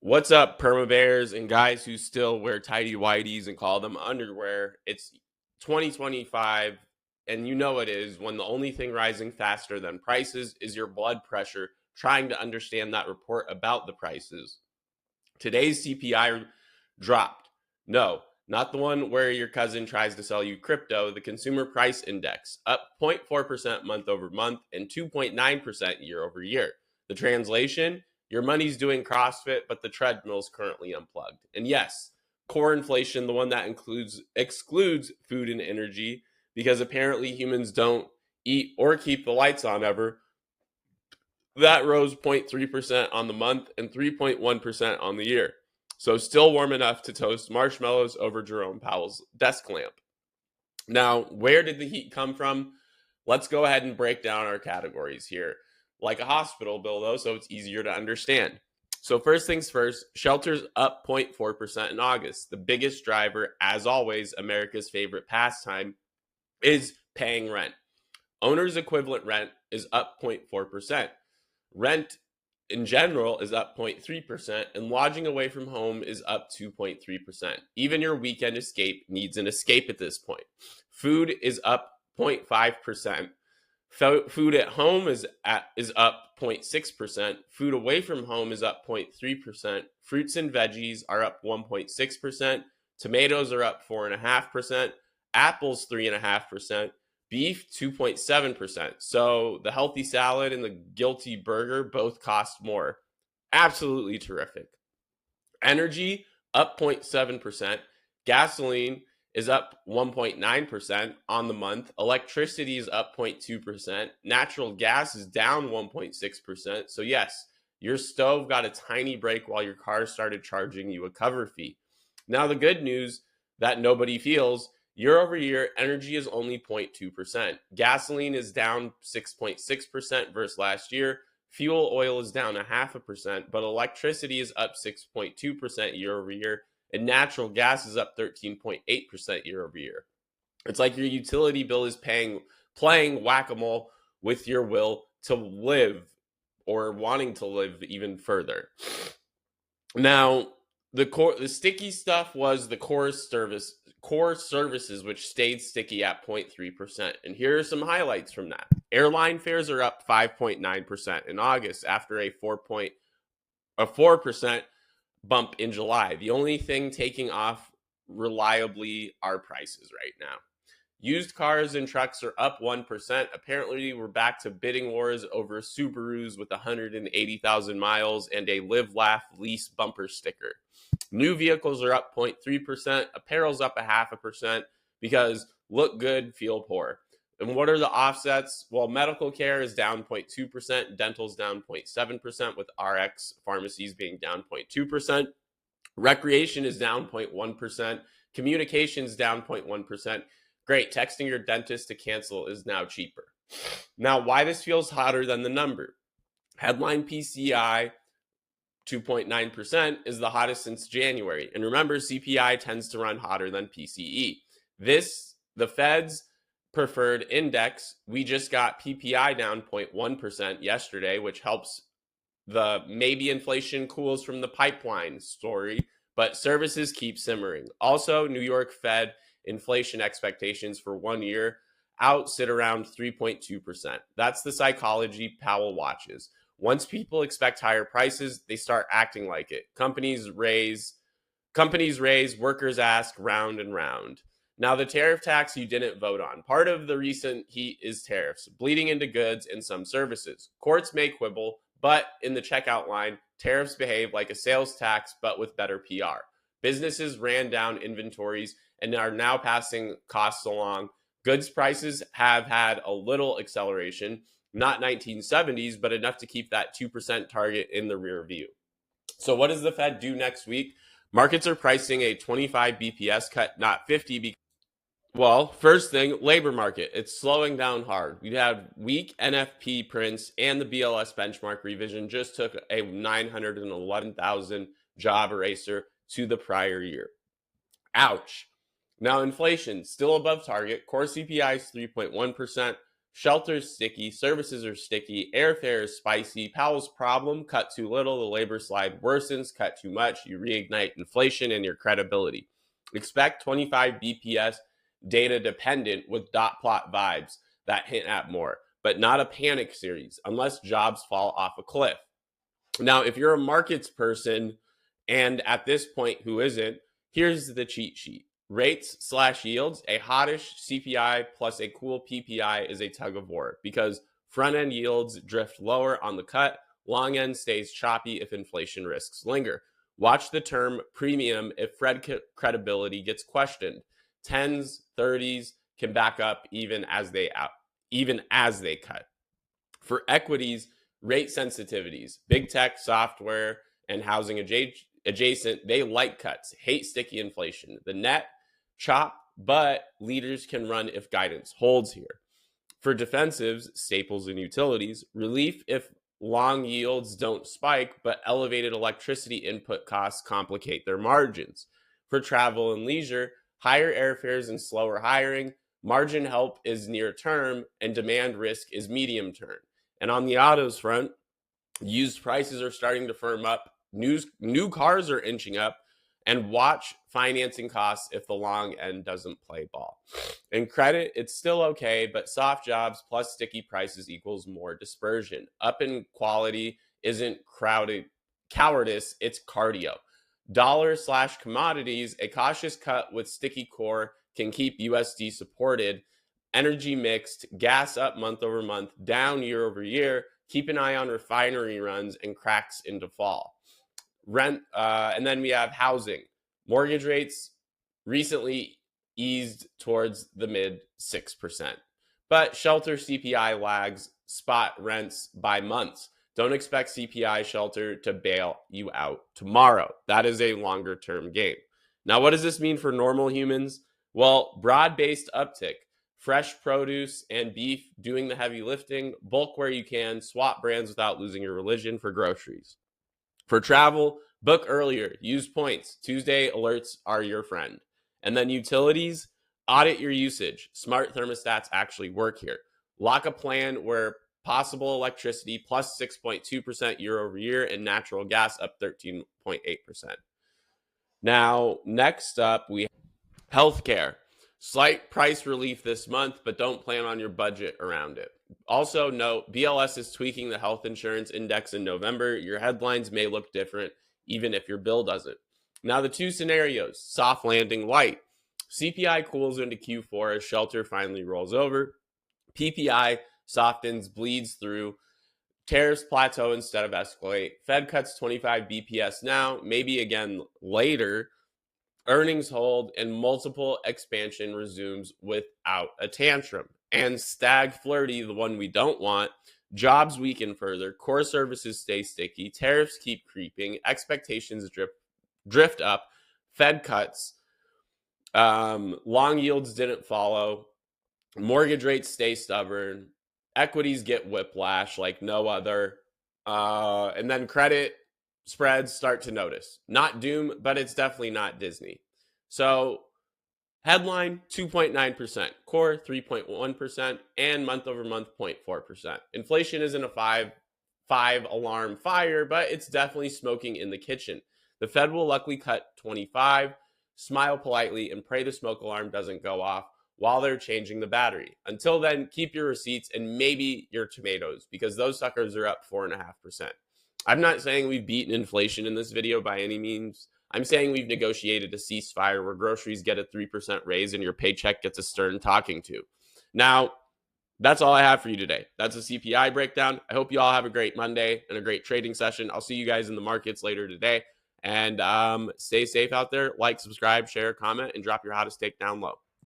What's up, perma bears and guys who still wear tidy whities and call them underwear? It's 2025, and you know it is when the only thing rising faster than prices is your blood pressure, trying to understand that report about the prices. Today's CPI dropped. No, not the one where your cousin tries to sell you crypto, the Consumer Price Index, up 0.4% month over month and 2.9% year over year. The translation: your money's doing CrossFit, but the treadmill's currently unplugged. And yes, core inflation, the one that excludes food and energy, because apparently humans don't eat or keep the lights on ever, that rose 0.3% on the month and 3.1% on the year. So still warm enough to toast marshmallows over Jerome Powell's desk lamp. Now, where did the heat come from? Let's go ahead and break down our categories here, like a hospital bill, though, so it's easier to understand. So first things first, shelters up 0.4% in August. The biggest driver, as always, America's favorite pastime, is paying rent. Owner's equivalent rent is up 0.4%. Rent in general is up 0.3%, and lodging away from home is up 2.3%. Even your weekend escape needs an escape at this point. Food is up 0.5%. Food at home is up 0.6%. Food away from home is up 0.3%. Fruits and veggies are up 1.6%. Tomatoes are up 4.5%. Apples 3.5%. Beef 2.7%. So the healthy salad and the guilty burger both cost more. Absolutely terrific. Energy up 0.7%. Gasoline is up 1.9% on the month. Electricity is up 0.2%. Natural gas is down 1.6%. So yes, your stove got a tiny break while your car started charging you a cover fee. Now the good news that nobody feels: year over year, energy is only 0.2%. Gasoline is down 6.6% versus last year. Fuel oil is down 0.5%, but electricity is up 6.2% year over year, and natural gas is up 13.8% year over year. It's like your utility bill is playing whack-a-mole with your will to live, or wanting to live even further. Now, the sticky stuff was the core services, which stayed sticky at 0.3%. And here are some highlights from that. Airline fares are up 5.9% in August after a 4% bump in July. The only thing taking off reliably are prices right now. Used cars and trucks are up 1%. Apparently, we're back to bidding wars over Subarus with 180,000 miles and a live, laugh, lease bumper sticker. New vehicles are up 0.3%. Apparel's up 0.5% because look good, feel poor. And what are the offsets? Well, medical care is down 0.2%. Dental's down 0.7%, with RX pharmacies being down 0.2%. Recreation is down 0.1%. Communications down 0.1%. Great, texting your dentist to cancel is now cheaper. Now, why this feels hotter than the number? Headline PCI 2.9% is the hottest since January. And remember, CPI tends to run hotter than PCE. The Fed's preferred index, we just got PPI down 0.1% yesterday, which helps the maybe inflation cools from the pipeline story, but services keep simmering. Also, New York Fed inflation expectations for 1 year out sit around 3.2%. That's the psychology Powell watches. Once people expect higher prices, they start acting like it. Companies raise, workers ask, round and round. Now, the tariff tax you didn't vote on. Part of the recent heat is tariffs, bleeding into goods and some services. Courts may quibble, but in the checkout line, tariffs behave like a sales tax, but with better PR. Businesses ran down inventories and are now passing costs along. Goods prices have had a little acceleration, not 1970s, but enough to keep that 2% target in the rear view. So what does the Fed do next week? Markets are pricing a 25 BPS cut, not 50. Well, first thing, labor market. It's slowing down hard. We had weak NFP prints, and the BLS benchmark revision just took a 911,000 job eraser to the prior year. Ouch. Now, inflation still above target. Core CPI is 3.1%. Shelter's sticky, services are sticky, airfare is spicy, Powell's problem, cut too little, the labor slide worsens, cut too much, you reignite inflation and your credibility. Expect 25 BPS data dependent with dot plot vibes that hint at more, but not a panic series unless jobs fall off a cliff. Now, if you're a markets person, and at this point, who isn't, here's the cheat sheet. Rates/yields, a hottish CPI plus a cool PPI is a tug of war because front end yields drift lower on the cut, long end stays choppy if inflation risks linger. Watch the term premium if Fed credibility gets questioned. 10s, 30s can back up even as they cut. For equities, rate sensitivities, big tech, software, and housing adjacent, they like cuts, hate sticky inflation. The net chop, but leaders can run if guidance holds here. For defensives, staples and utilities, relief if long yields don't spike, but elevated electricity input costs complicate their margins. For travel and leisure, higher airfares and slower hiring, margin help is near term and demand risk is medium term. And on the autos front, used prices are starting to firm up, new cars are inching up, and watch financing costs if the long end doesn't play ball. In credit, it's still okay, but soft jobs plus sticky prices equals more dispersion. Up in quality isn't cowardice, it's cardio. Dollar/commodities, a cautious cut with sticky core can keep USD supported. Energy mixed, gas up month over month, down year over year. Keep an eye on refinery runs and cracks into fall. Rent, and then we have housing. Mortgage rates recently eased towards the mid 6%. But shelter CPI lags spot rents by months. Don't expect CPI shelter to bail you out tomorrow. That is a longer term game. Now, what does this mean for normal humans? Well, broad-based uptick. Fresh produce and beef doing the heavy lifting, bulk where you can, swap brands without losing your religion for groceries. For travel, book earlier, use points. Tuesday alerts are your friend. And then utilities, audit your usage. Smart thermostats actually work here. Lock a plan where possible electricity plus 6.2% year over year and natural gas up 13.8%. Now, next up, we have healthcare. Slight price relief this month, but don't plan on your budget around it. Also note, BLS is tweaking the health insurance index in November. Your headlines may look different, even if your bill doesn't. Now, the two scenarios, soft landing light. CPI cools into Q4 as shelter finally rolls over. PPI softens, bleeds through. Tariffs plateau instead of escalate. Fed cuts 25 BPS now, maybe again later. Earnings hold and multiple expansion resumes without a tantrum. And stagflirty, the one we don't want, jobs weaken further, core services stay sticky, tariffs keep creeping, expectations drift up, Fed cuts, long yields didn't follow, mortgage rates stay stubborn, equities get whiplash like no other, and then credit spreads start to notice. Not doom, but it's definitely not Disney. So headline 2.9%, core 3.1%, and month over month 0.4%. Inflation isn't a five alarm fire, but it's definitely smoking in the kitchen. The Fed will likely cut 25, smile politely, and pray the smoke alarm doesn't go off while they're changing the battery. Until then, keep your receipts and maybe your tomatoes because those suckers are up 4.5%. I'm not saying we've beaten inflation in this video by any means. I'm saying we've negotiated a ceasefire where groceries get a 3% raise and your paycheck gets a stern talking to. Now, that's all I have for you today. That's a CPI breakdown. I hope you all have a great Monday and a great trading session. I'll see you guys in the markets later today. And stay safe out there. Like, subscribe, share, comment, and drop your hottest take down low.